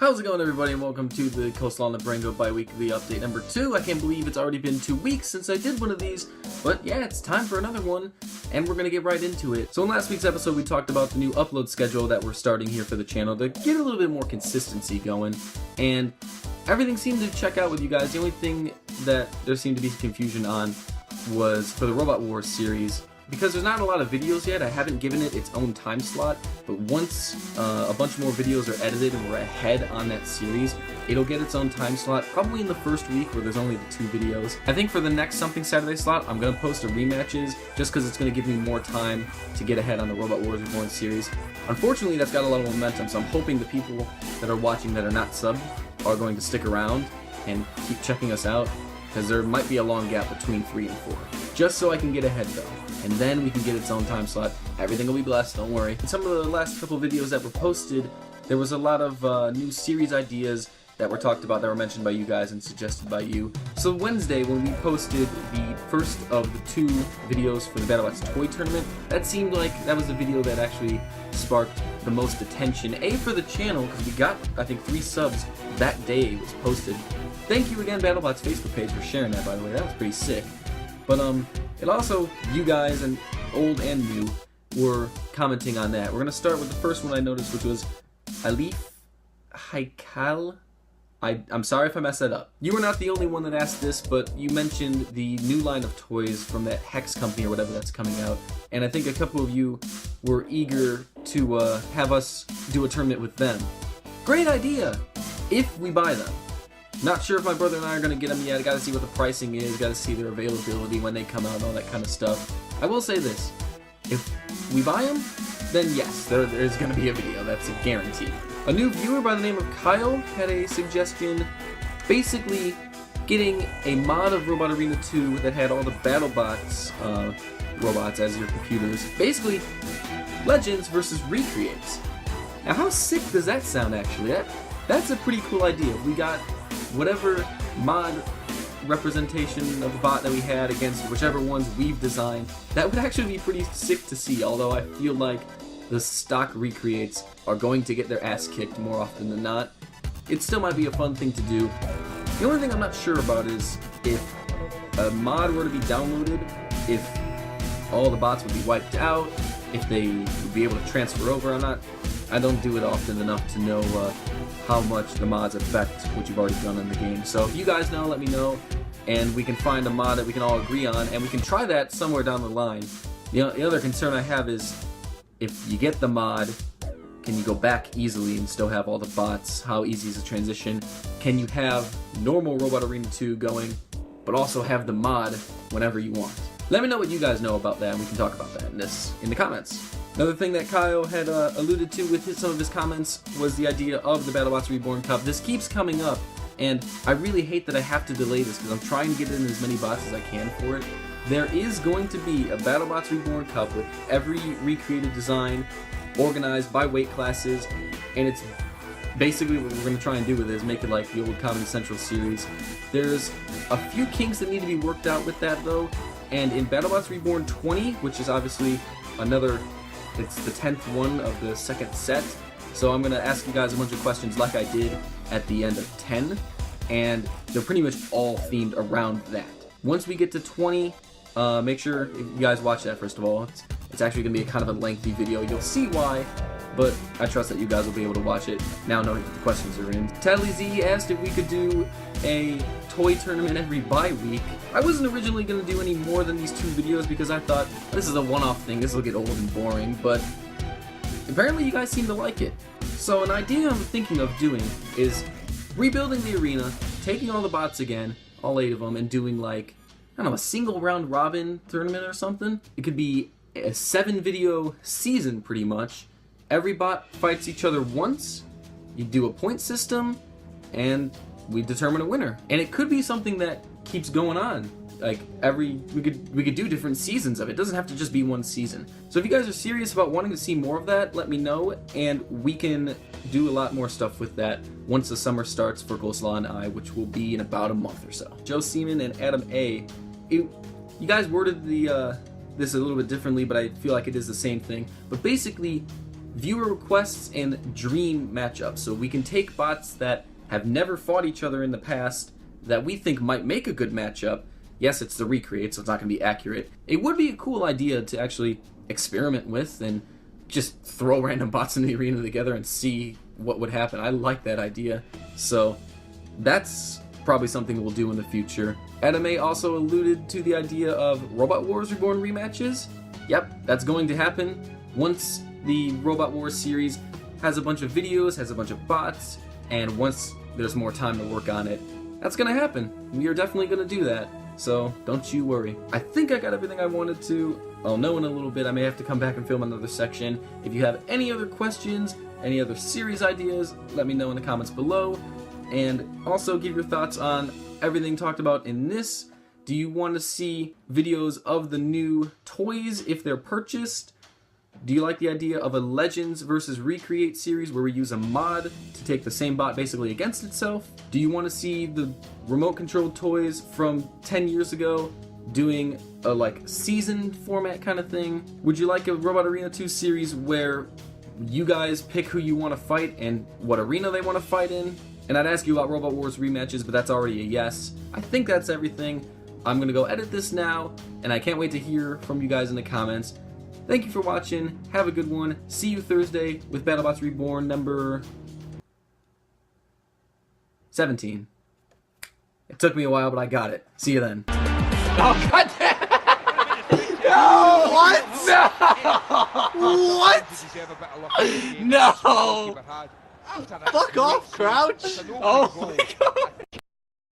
How's it going, everybody, and welcome to the Coleslaw and the Barangoat bi-weekly update number 2. I can't believe it's already been 2 weeks since I did one of these, but yeah, it's time for another one, and we're going to get right into it. So in last week's episode, we talked about the new upload schedule that we're starting here for the channel to get a little bit more consistency going, and everything seemed to check out with you guys. The only thing that there seemed to be confusion on was for the Robot Wars series. Because there's not a lot of videos yet, I haven't given it its own time slot, but once a bunch more videos are edited and we're ahead on that series, it'll get its own time slot, probably in the first week where there's only the 2 videos. I think for the next Something Saturday slot, I'm going to post a rematches, just because it's going to give me more time to get ahead on the Robot Wars Reborn series. Unfortunately, that's got a lot of momentum, so I'm hoping the people that are watching that are not subbed are going to stick around and keep checking us out, because there might be a long gap between 3 and 4. Just so I can get ahead though. And then we can get its own time slot. Everything will be blessed, don't worry. In some of the last couple videos that were posted, there was a lot of new series ideas that were talked about, that were mentioned by you guys and suggested by you. So Wednesday, when we posted the first of the 2 videos for the Barangoat toy tournament, that seemed like that was the video that actually sparked the most attention. A, for the channel, because we got, I think, 3 subs that day it was posted. Thank you again, BattleBot's Facebook page, for sharing that, by the way. That was pretty sick. But it also, you guys, and old and new, were commenting on that. We're going to start with the first one I noticed, which was Alif Haikal. I'm sorry if I messed that up. You were not the only one that asked this, but you mentioned the new line of toys from that Hex company or whatever that's coming out. And I think a couple of you were eager to have us do a tournament with them. Great idea, if we buy them. Not sure if my brother and I are going to get them yet. I got to see what the pricing is, got to see their availability when they come out and all that kind of stuff. I will say this, if we buy them, then yes, there's going to be a video, that's a guarantee. A new viewer by the name of Kyle had a suggestion, basically getting a mod of Robot Arena 2 that had all the BattleBots robots as your computers. Basically, Legends versus Recreates. Now how sick does that sound actually? That's a pretty cool idea. We got whatever mod representation of the bot that we had against whichever ones we've designed. That would actually be pretty sick to see, although I feel like the stock Recreates are going to get their ass kicked more often than not. It still might be a fun thing to do. The only thing I'm not sure about is if a mod were to be downloaded, if all the bots would be wiped out, if they would be able to transfer over. I don't do it often enough to know how much the mods affect what you've already done in the game. So if you guys know, let me know, and we can find a mod that we can all agree on, and we can try that somewhere down the line. The other concern I have is, if you get the mod, can you go back easily and still have all the bots? How easy is the transition? Can you have normal Robot Arena 2 going, but also have the mod whenever you want? Let me know what you guys know about that, and we can talk about that in the comments. Another thing that Kyle had alluded to with some of his comments was the idea of the BattleBots Reborn Cup. This keeps coming up, and I really hate that I have to delay this because I'm trying to get in as many bots as I can for it. There is going to be a BattleBots Reborn Cup with every recreated design organized by weight classes, and it's basically what we're going to try and do with it is make it like the old Comedy Central series. There's a few kinks that need to be worked out with that though, and in BattleBots Reborn 20, which is obviously it's the 10th one of the second set, so I'm going to ask you guys a bunch of questions like I did at the end of 10, and they're pretty much all themed around that. Once we get to 20, make sure you guys watch that first of all. It's actually going to be a kind of a lengthy video. You'll see why, but I trust that you guys will be able to watch it now knowing that the questions are in. Tadley Z asked if we could do a toy tournament every bi-week. I wasn't originally going to do any more than these 2 videos because I thought this is a one-off thing, this will get old and boring, but apparently you guys seem to like it. So an idea I'm thinking of doing is rebuilding the arena, taking all the bots again, all 8 of them, and doing like, I don't know, a single round robin tournament or something. It could be a 7-video season pretty much. Every bot fights each other once, you do a point system, and we determine a winner. And it could be something that keeps going on. Like we could do different seasons of it. It doesn't have to just be one season. So if you guys are serious about wanting to see more of that, let me know, and we can do a lot more stuff with that once the summer starts for Coleslaw and I, which will be in about a month or so. Joe Seaman and Adam A. You guys worded this a little bit differently, but I feel like it is the same thing. But basically, viewer requests and dream matchups. So we can take bots that have never fought each other in the past that we think might make a good matchup. Yes, it's the recreate, so it's not going to be accurate. It would be a cool idea to actually experiment with and just throw random bots in the arena together and see what would happen. I like that idea. So that's probably something we'll do in the future. Anime also alluded to the idea of Robot Wars Reborn rematches. Yep, that's going to happen once the Robot Wars series has a bunch of videos, has a bunch of bots, and once there's more time to work on it. That's gonna happen. We are definitely gonna do that. So don't you worry. I think I got everything I wanted to. I'll know in a little bit. I may have to come back and film another section. If you have any other questions, any other series ideas, let me know in the comments below. And also give your thoughts on everything talked about in this. Do you want to see videos of the new toys if they're purchased? Do you like the idea of a Legends versus Recreate series where we use a mod to take the same bot basically against itself? Do you want to see the remote controlled toys from 10 years ago doing a like season format kind of thing? Would you like a Robot Arena 2 series where you guys pick who you want to fight and what arena they want to fight in? And I'd ask you about Robot Wars rematches, but that's already a yes. I think that's everything. I'm going to go edit this now, and I can't wait to hear from you guys in the comments. Thank you for watching. Have a good one. See you Thursday with BattleBots Reborn number 17. It took me a while, but I got it. See you then. Oh, God damn. No! What? No! What? No! Fuck off, Crouch! Oh my God!